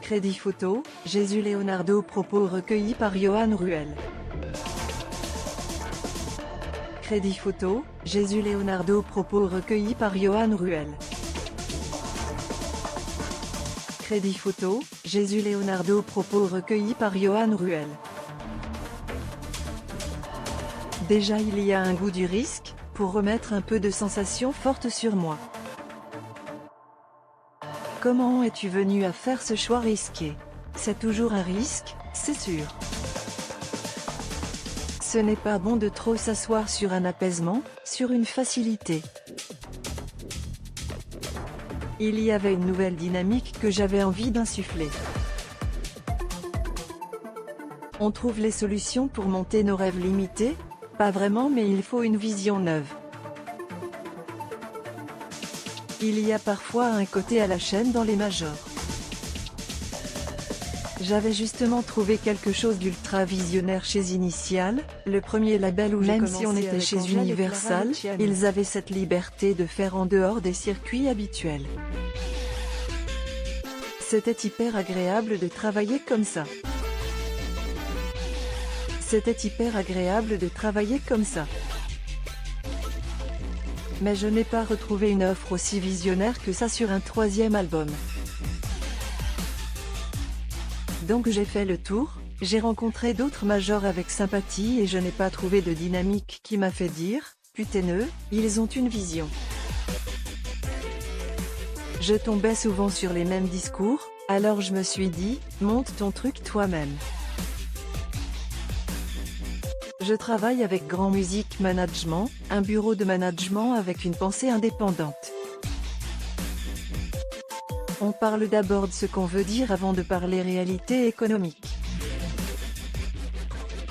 Crédit photo, Jésus Leonardo propos recueillis par Johan Ruel. Crédit photo, Jésus Leonardo propos recueillis par Johan Ruel. Crédit photo, Jésus Leonardo propos recueillis par Johan Ruel. Déjà il y a un goût du risque, pour remettre un peu de sensations fortes sur moi. Comment es-tu venu à faire ce choix risqué? C'est toujours un risque, c'est sûr. Ce n'est pas bon de trop s'asseoir sur un apaisement, sur une facilité. Il y avait une nouvelle dynamique que j'avais envie d'insuffler. On trouve les solutions pour monter nos rêves limités? Pas vraiment, mais il faut une vision neuve. Il y a parfois un côté à la chaîne dans les majors. J'avais justement trouvé quelque chose d'ultra visionnaire chez Initial, le premier label où même si on était chez Universal, ils avaient cette liberté de faire en dehors des circuits habituels. C'était hyper agréable de travailler comme ça. C'était hyper agréable de travailler comme ça. Mais je n'ai pas retrouvé une offre aussi visionnaire que ça sur un troisième album. Donc j'ai fait le tour, j'ai rencontré d'autres majors avec sympathie et je n'ai pas trouvé de dynamique qui m'a fait dire « Putain, ils ont une vision ». Je tombais souvent sur les mêmes discours, alors je me suis dit « Monte ton truc toi-même ». Je travaille avec Grand Music Management, un bureau de management avec une pensée indépendante. On parle d'abord de ce qu'on veut dire avant de parler réalité économique.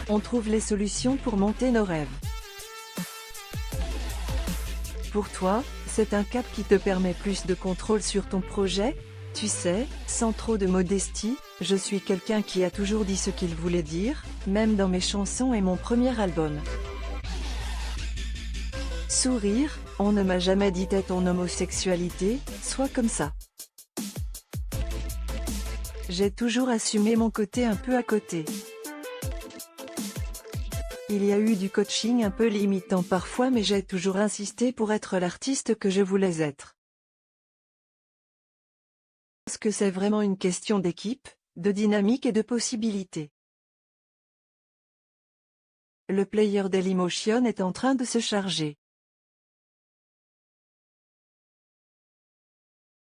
On trouve les solutions pour monter nos rêves. Pour toi, c'est un cap qui te permet plus de contrôle sur ton projet? Tu sais, sans trop de modestie, je suis quelqu'un qui a toujours dit ce qu'il voulait dire, même dans mes chansons et mon premier album. Sourire, on ne m'a jamais dit t'es ton homosexualité, sois comme ça. J'ai toujours assumé mon côté un peu à côté. Il y a eu du coaching un peu limitant parfois, mais j'ai toujours insisté pour être l'artiste que je voulais être. Parce que c'est vraiment une question d'équipe, de dynamique et de possibilités. Le player Dailymotion est en train de se charger.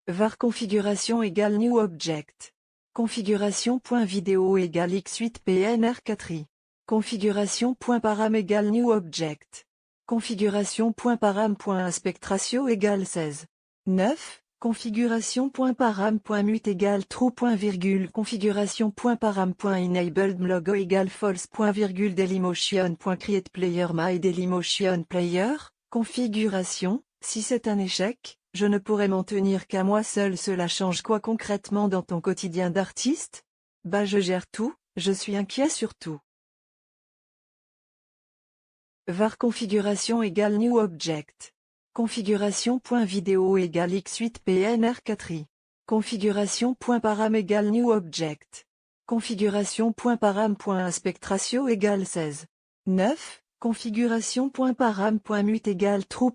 var configuration égale new object. Configuration.video égale x8pnr4i. Configuration.param égale new object. Configuration.param.aspect-ratio égale 16. 9. Configuration.param.mute égale true. Configuration.param.enabled logo égale false. Dailymotion.create player my Dailymotion player. Configuration, si c'est un échec, je ne pourrais m'en tenir qu'à moi seul. Cela change quoi concrètement dans ton quotidien d'artiste? Bah je gère tout, je suis inquiet sur tout. var configuration égale new object. Configuration.video égale x8pnr4i. Configuration.param égale new object. Configuration.param.aspect-ratio égale 16. 9. Configuration.param.mute égale true.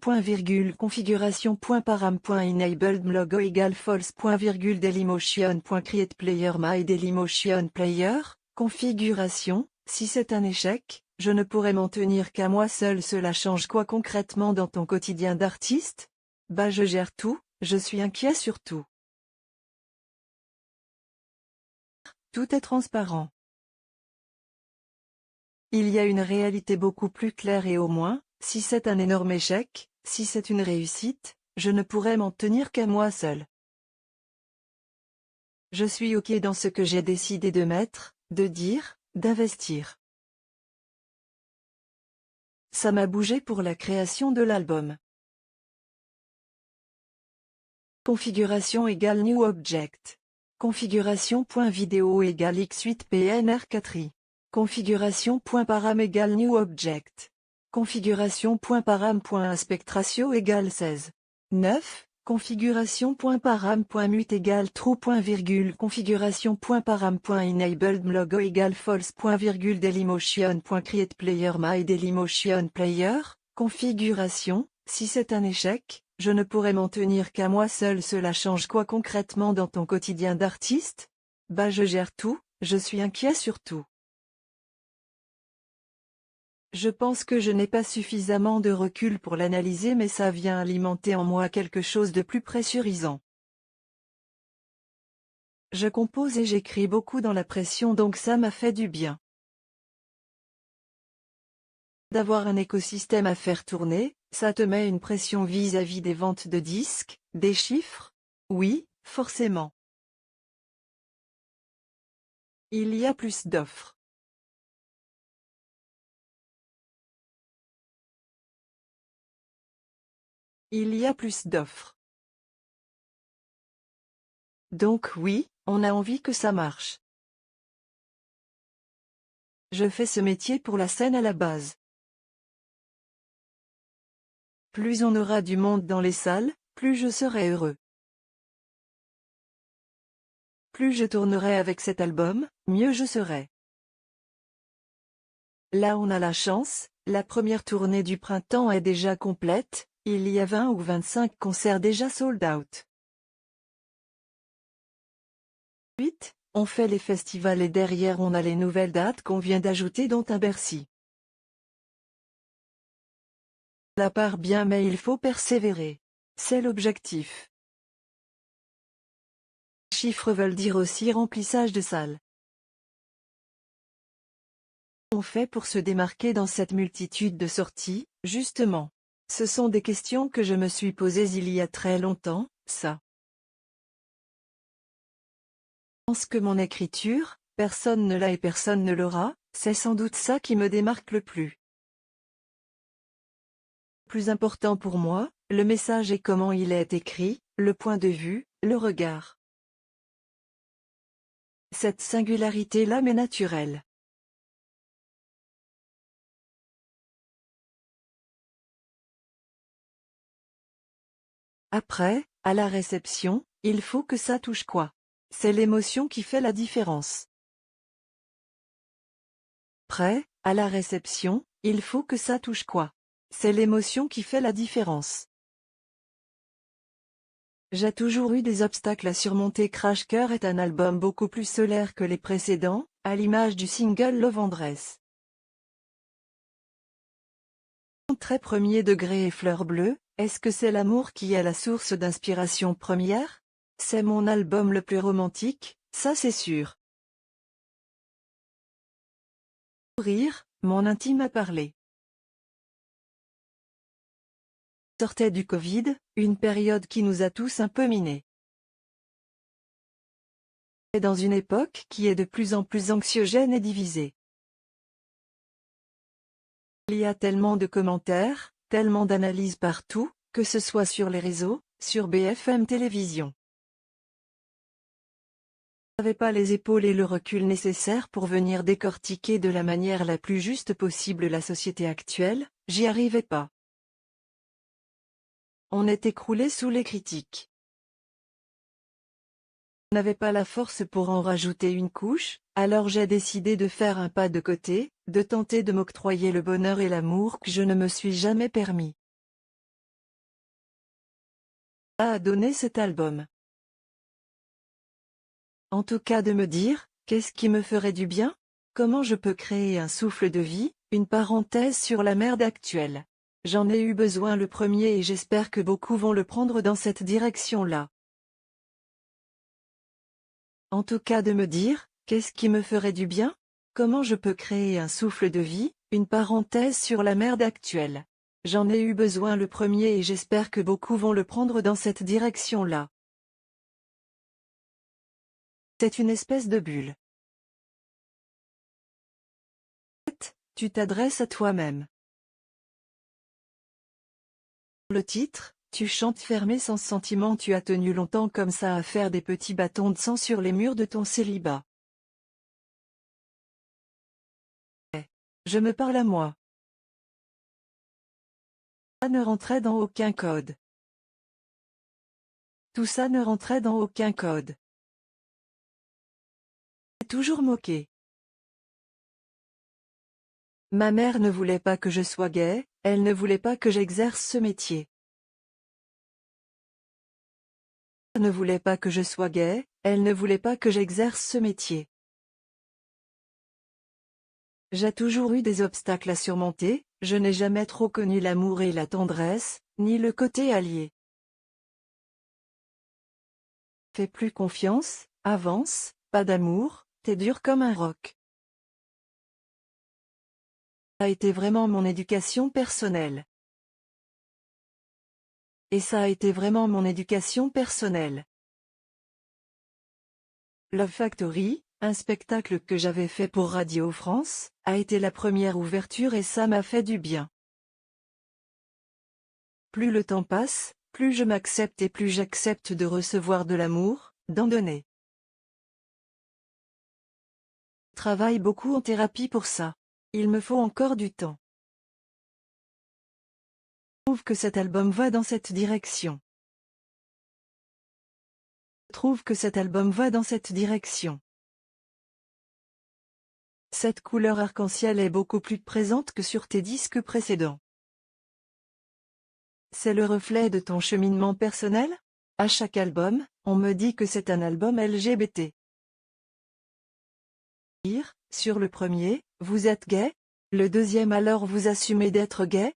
Configuration.param.enabled logo égale false. Dailymotion.create player my Dailymotion player. Configuration, si c'est un échec, je ne pourrais m'en tenir qu'à moi seul. Cela change quoi concrètement dans ton quotidien d'artiste? Bah je gère tout, je suis inquiet sur tout. Tout est transparent. Il y a une réalité beaucoup plus claire et au moins, si c'est un énorme échec, si c'est une réussite, je ne pourrais m'en tenir qu'à moi seul. Je suis OK dans ce que j'ai décidé de mettre, de dire, d'investir. Ça m'a bougé pour la création de l'album. Configuration égale new object. Configuration.video égale x8pnr4i. Configuration.param égale new object. Configuration.param.aspect-ratio égale 16. 9. Configuration.param.mute égale true. Configuration.param.enabled logo égale false. Dailymotion.create player my Dailymotion player. Configuration, si c'est un échec, je ne pourrai m'en tenir qu'à moi seul. Cela change quoi concrètement dans ton quotidien d'artiste? Bah je gère tout, je suis inquiet sur tout. Je pense que je n'ai pas suffisamment de recul pour l'analyser, mais ça vient alimenter en moi quelque chose de plus pressurisant. Je compose et j'écris beaucoup dans la pression, donc ça m'a fait du bien. D'avoir un écosystème à faire tourner, ça te met une pression vis-à-vis des ventes de disques, des chiffres? Oui, forcément. Il y a plus d'offres. Il y a plus d'offres. Donc oui, on a envie que ça marche. Je fais ce métier pour la scène à la base. Plus on aura du monde dans les salles, plus je serai heureux. Plus je tournerai avec cet album, mieux je serai. Là on a la chance, la première tournée du printemps est déjà complète, il y a 20 ou 25 concerts déjà sold out. Ensuite, on fait les festivals et derrière on a les nouvelles dates qu'on vient d'ajouter dont un Bercy. La part bien mais il faut persévérer. C'est l'objectif. Chiffres veulent dire aussi remplissage de salles. On fait pour se démarquer dans cette multitude de sorties, justement? Ce sont des questions que je me suis posées il y a très longtemps, ça. Je pense que mon écriture, personne ne l'a et personne ne l'aura, c'est sans doute ça qui me démarque le plus. Plus important pour moi, le message et comment il est écrit, le point de vue, le regard. Cette singularité-là m'est naturelle. Après, à la réception, il faut que ça touche quoi? C'est l'émotion qui fait la différence. Après, à la réception, il faut que ça touche quoi? C'est l'émotion qui fait la différence. J'ai toujours eu des obstacles à surmonter. Crash Cœur est un album beaucoup plus solaire que les précédents, à l'image du single Love Andress. Très premier degré et Fleur bleue, est-ce que c'est l'amour qui est la source d'inspiration première? C'est mon album le plus romantique, ça c'est sûr. Rire, mon intime a parlé. Sortait du Covid, une période qui nous a tous un peu minés. Et dans une époque qui est de plus en plus anxiogène et divisée. Il y a tellement de commentaires, tellement d'analyses partout, que ce soit sur les réseaux, sur BFM Télévision. Je n'avais pas les épaules et le recul nécessaires pour venir décortiquer de la manière la plus juste possible la société actuelle, j'y arrivais pas. On est écroulé sous les critiques. Je n'avais pas la force pour en rajouter une couche, alors j'ai décidé de faire un pas de côté, de tenter de m'octroyer le bonheur et l'amour que je ne me suis jamais permis. A donné cet album. En tout cas de me dire, qu'est-ce qui me ferait du bien? Comment je peux créer un souffle de vie, une parenthèse sur la merde actuelle? J'en ai eu besoin le premier et j'espère que beaucoup vont le prendre dans cette direction-là. En tout cas de me dire, qu'est-ce qui me ferait du bien? Comment je peux créer un souffle de vie, une parenthèse sur la merde actuelle? J'en ai eu besoin le premier et j'espère que beaucoup vont le prendre dans cette direction-là. C'est une espèce de bulle. Tu t'adresses à toi-même. Le titre, tu chantes fermé sans sentiment. Tu as tenu longtemps comme ça à faire des petits bâtons de sang sur les murs de ton célibat. Je me parle à moi. Ça ne rentrait dans aucun code. Tout ça ne rentrait dans aucun code. Toujours moqué. Ma mère ne voulait pas que je sois gay, elle ne voulait pas que j'exerce ce métier. Elle ne voulait pas que je sois gay, elle ne voulait pas que j'exerce ce métier. J'ai toujours eu des obstacles à surmonter, je n'ai jamais trop connu l'amour et la tendresse, ni le côté allié. Fais plus confiance, avance, pas d'amour, t'es dur comme un roc. Ça a été vraiment mon éducation personnelle. Et ça a été vraiment mon éducation personnelle. Love Factory, un spectacle que j'avais fait pour Radio France, a été la première ouverture et ça m'a fait du bien. Plus le temps passe, plus je m'accepte et plus j'accepte de recevoir de l'amour, d'en donner. Je travaille beaucoup en thérapie pour ça. Il me faut encore du temps. Je trouve que cet album va dans cette direction. Je trouve que cet album va dans cette direction. Cette couleur arc-en-ciel est beaucoup plus présente que sur tes disques précédents. C'est le reflet de ton cheminement personnel? À chaque album, on me dit que c'est un album LGBT. Sur le premier, vous êtes gay? Le deuxième alors vous assumez d'être gay?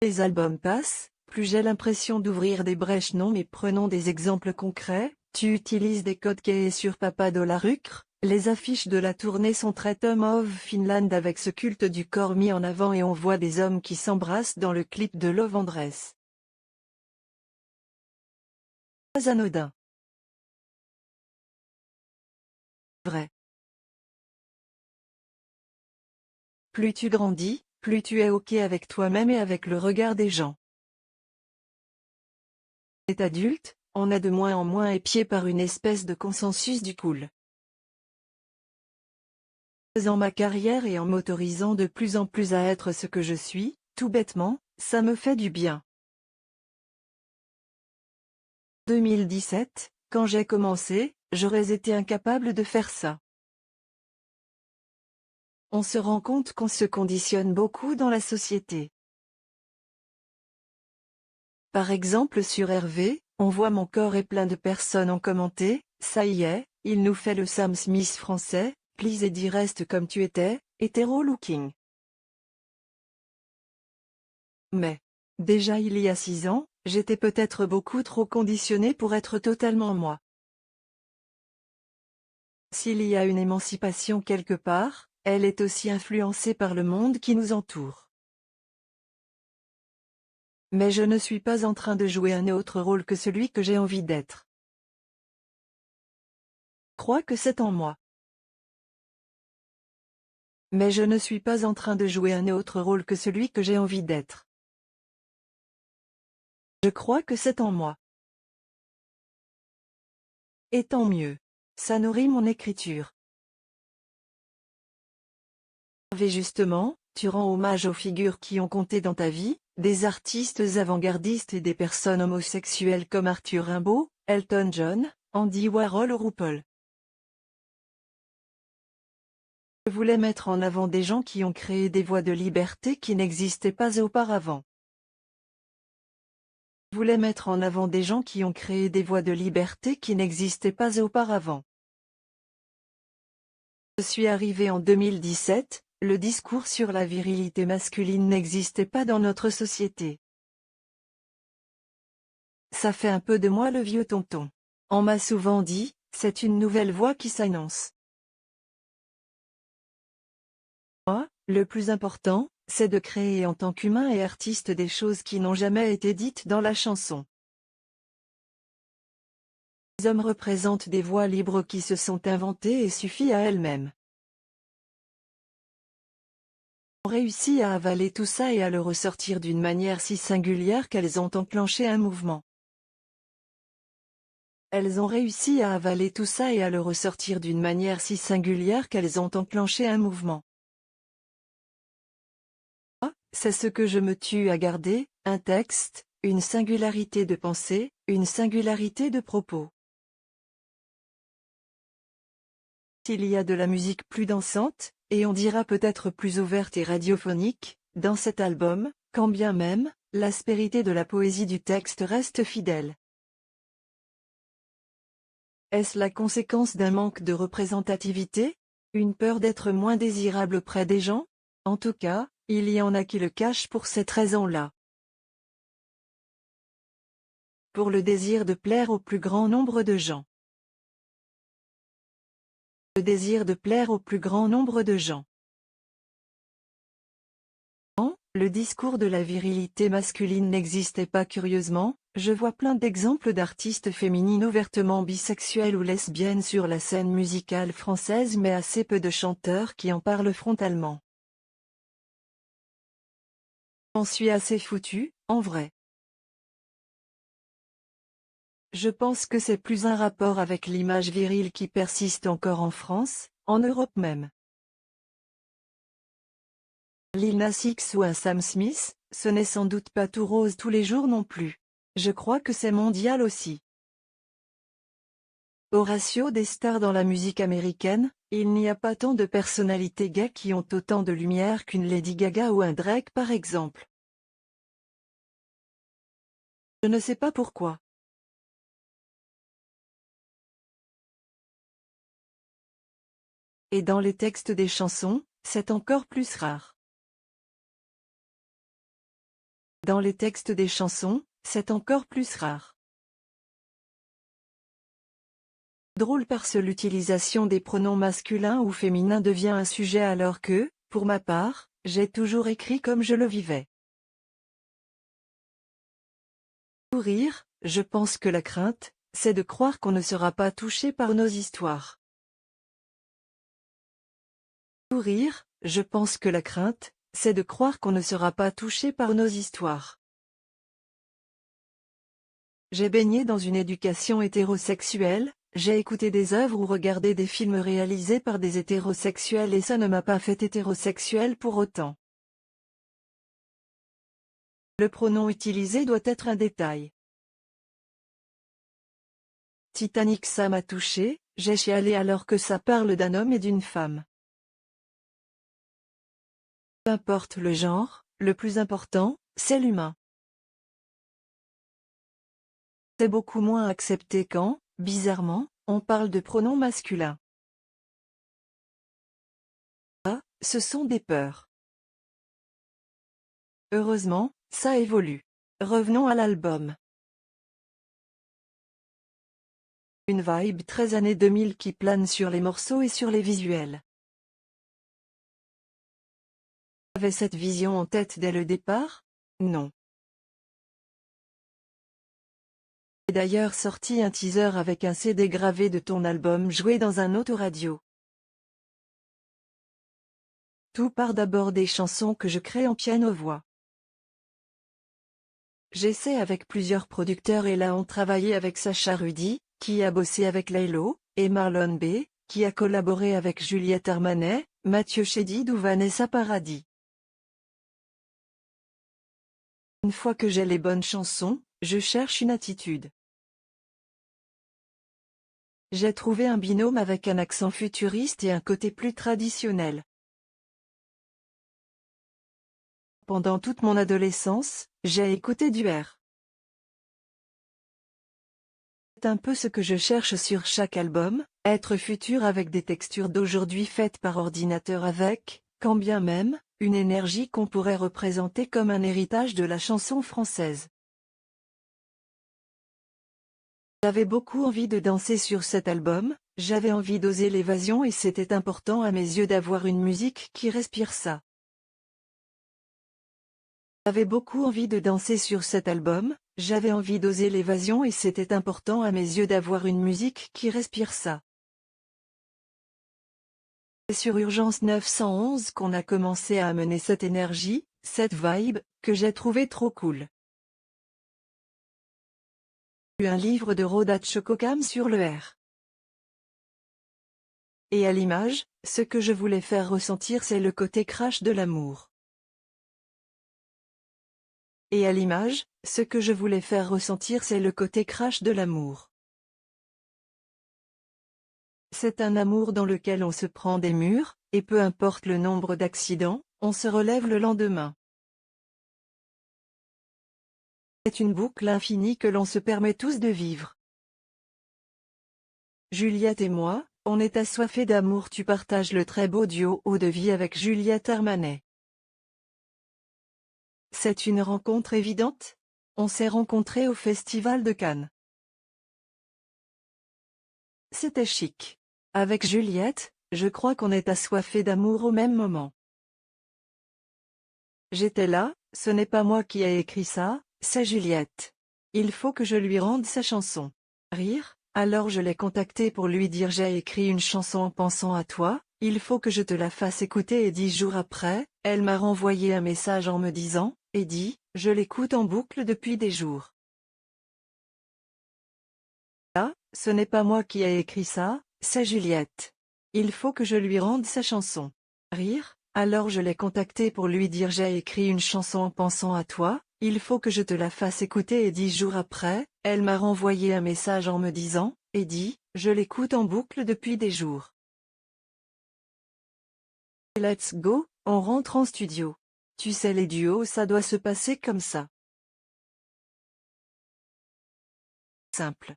Les albums passent, plus j'ai l'impression d'ouvrir des brèches. Non mais prenons des exemples concrets, tu utilises des codes gays sur Papa Dolarukre, les affiches de la tournée sont très Tom of Finland avec ce culte du corps mis en avant et on voit des hommes qui s'embrassent dans le clip de Love Andress. Pas anodin. Vrai. Plus tu grandis, plus tu es OK avec toi-même et avec le regard des gens. Et adulte, on est de moins en moins épié par une espèce de consensus du cool. Faisant ma carrière et en m'autorisant de plus en plus à être ce que je suis, tout bêtement, ça me fait du bien. 2017, quand j'ai commencé, j'aurais été incapable de faire ça. On se rend compte qu'on se conditionne beaucoup dans la société. Par exemple sur Hervé, on voit mon corps et plein de personnes ont commenté, ça y est, il nous fait le Sam Smith français, please et dis reste comme tu étais, hétéro-looking. Mais, déjà il y a 6 ans, j'étais peut-être beaucoup trop conditionnée pour être totalement moi. S'il y a une émancipation quelque part, elle est aussi influencée par le monde qui nous entoure. Mais je ne suis pas en train de jouer un autre rôle que celui que j'ai envie d'être. Je crois que c'est en moi. Mais je ne suis pas en train de jouer un autre rôle que celui que j'ai envie d'être. Je crois que c'est en moi. Et tant mieux. Ça nourrit mon écriture. Et justement, tu rends hommage aux figures qui ont compté dans ta vie, des artistes avant-gardistes et des personnes homosexuelles comme Arthur Rimbaud, Elton John, Andy Warhol ou RuPaul. Je voulais mettre en avant des gens qui ont créé des voies de liberté qui n'existaient pas auparavant. Je voulais mettre en avant des gens qui ont créé des voies de liberté qui n'existaient pas auparavant. Je suis arrivé en 2017, le discours sur la virilité masculine n'existait pas dans notre société. Ça fait un peu de moi le vieux tonton. On m'a souvent dit, c'est une nouvelle voie qui s'annonce. Moi, le plus important, c'est de créer en tant qu'humain et artiste des choses qui n'ont jamais été dites dans la chanson. Les hommes représentent des voix libres qui se sont inventées et suffit à elles-mêmes. Ont réussi à avaler tout ça et à le ressortir d'une manière si singulière qu'elles ont enclenché un mouvement. Elles ont réussi à avaler tout ça et à le ressortir d'une manière si singulière qu'elles ont enclenché un mouvement. C'est ce que je me tue à garder, un texte, une singularité de pensée, une singularité de propos. Il y a de la musique plus dansante, et on dira peut-être plus ouverte et radiophonique, dans cet album, quand bien même, l'aspérité de la poésie du texte reste fidèle. Est-ce la conséquence d'un manque de représentativité? Une peur d'être moins désirable auprès des gens? En tout cas, il y en a qui le cachent pour cette raison-là. Pour le désir de plaire au plus grand nombre de gens. Le désir de plaire au plus grand nombre de gens. Le discours de la virilité masculine n'existait pas curieusement, je vois plein d'exemples d'artistes féminines ouvertement bisexuelles ou lesbiennes sur la scène musicale française mais assez peu de chanteurs qui en parlent frontalement. J'en suis assez foutu, en vrai. Je pense que c'est plus un rapport avec l'image virile qui persiste encore en France, en Europe même. Lil Nas X ou un Sam Smith, ce n'est sans doute pas tout rose tous les jours non plus. Je crois que c'est mondial aussi. Au ratio des stars dans la musique américaine, il n'y a pas tant de personnalités gays qui ont autant de lumière qu'une Lady Gaga ou un Drake par exemple. Je ne sais pas pourquoi. Et dans les textes des chansons, c'est encore plus rare. Dans les textes des chansons, c'est encore plus rare. Drôle parce que l'utilisation des pronoms masculins ou féminins devient un sujet alors que, pour ma part, j'ai toujours écrit comme je le vivais. Pour rire, je pense que la crainte, c'est de croire qu'on ne sera pas touché par nos histoires. Pour rire, je pense que la crainte, c'est de croire qu'on ne sera pas touché par nos histoires. J'ai baigné dans une éducation hétérosexuelle, j'ai écouté des œuvres ou regardé des films réalisés par des hétérosexuels et ça ne m'a pas fait hétérosexuel pour autant. Le pronom utilisé doit être un détail. Titanic, ça m'a touché, j'ai chialé alors que ça parle d'un homme et d'une femme. Peu importe le genre, le plus important, c'est l'humain. C'est beaucoup moins accepté quand, bizarrement, on parle de pronoms masculins. Ah, ce sont des peurs. Heureusement, ça évolue. Revenons à l'album. Une vibe très années 2000 qui plane sur les morceaux et sur les visuels. Avait cette vision en tête dès le départ? Non. Et d'ailleurs sorti un teaser avec un CD gravé de ton album joué dans un autoradio. Tout part d'abord des chansons que je crée en piano-voix. J'essaie avec plusieurs producteurs et là on travaillé avec Sacha Rudy, qui a bossé avec Laylo, et Marlon B, qui a collaboré avec Juliette Armanet, Mathieu Chédid ou Vanessa Paradis. Une fois que j'ai les bonnes chansons, je cherche une attitude. J'ai trouvé un binôme avec un accent futuriste et un côté plus traditionnel. Pendant toute mon adolescence, j'ai écouté du R. C'est un peu ce que je cherche sur chaque album, être futur avec des textures d'aujourd'hui faites par ordinateur avec, quand bien même, une énergie qu'on pourrait représenter comme un héritage de la chanson française. J'avais beaucoup envie de danser sur cet album, j'avais envie d'oser l'évasion et c'était important à mes yeux d'avoir une musique qui respire ça. J'avais beaucoup envie de danser sur cet album, j'avais envie d'oser l'évasion et c'était important à mes yeux d'avoir une musique qui respire ça. C'est sur Urgence 911 qu'on a commencé à amener cette énergie, cette vibe, que j'ai trouvé trop cool. Un livre de Rodat Chococam sur le R. Et à l'image, ce que je voulais faire ressentir c'est le côté crash de l'amour. Et à l'image, ce que je voulais faire ressentir c'est le côté crash de l'amour. C'est un amour dans lequel on se prend des murs, et peu importe le nombre d'accidents, on se relève le lendemain. C'est une boucle infinie que l'on se permet tous de vivre. Juliette et moi, on est assoiffés d'amour. Tu partages le très beau duo Eau de vie avec Juliette Armanet. C'est une rencontre évidente? On s'est rencontrés au Festival de Cannes. C'était chic. Avec Juliette, je crois qu'on est assoiffés d'amour au même moment. J'étais là, ce n'est pas moi qui ai écrit ça, c'est Juliette. Il faut que je lui rende sa chanson. Rire, alors je l'ai contactée pour lui dire j'ai écrit une chanson en pensant à toi, il faut que je te la fasse écouter et 10 jours après, elle m'a renvoyé un message en me disant, Eddie, je l'écoute en boucle depuis des jours. Là, ce n'est pas moi qui ai écrit ça, c'est Juliette. Il faut que je lui rende sa chanson. Rire, alors je l'ai contactée pour lui dire j'ai écrit une chanson en pensant à toi, il faut que je te la fasse écouter et 10 jours après, elle m'a renvoyé un message en me disant, Eddie, je l'écoute en boucle depuis des jours. Let's go, on rentre en studio. Tu sais les duos ça doit se passer comme ça. Simple.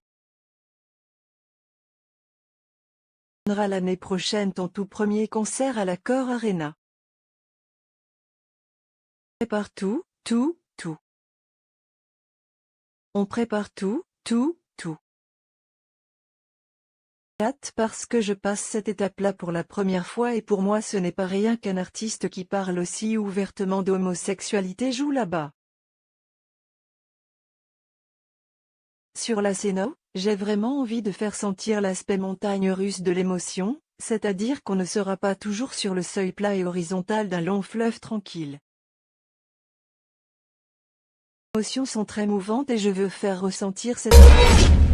L'année prochaine ton tout premier concert à l'Accor Arena. Prépare tout, tout. On prépare tout. Hâte parce que je passe cette étape-là pour la première fois et pour moi ce n'est pas rien qu'un artiste qui parle aussi ouvertement d'homosexualité joue là-bas. Sur la scène, j'ai vraiment envie de faire sentir l'aspect montagne russe de l'émotion, c'est-à-dire qu'on ne sera pas toujours sur le seuil plat et horizontal d'un long fleuve tranquille. Les émotions sont très mouvantes et je veux faire ressentir cette émotion.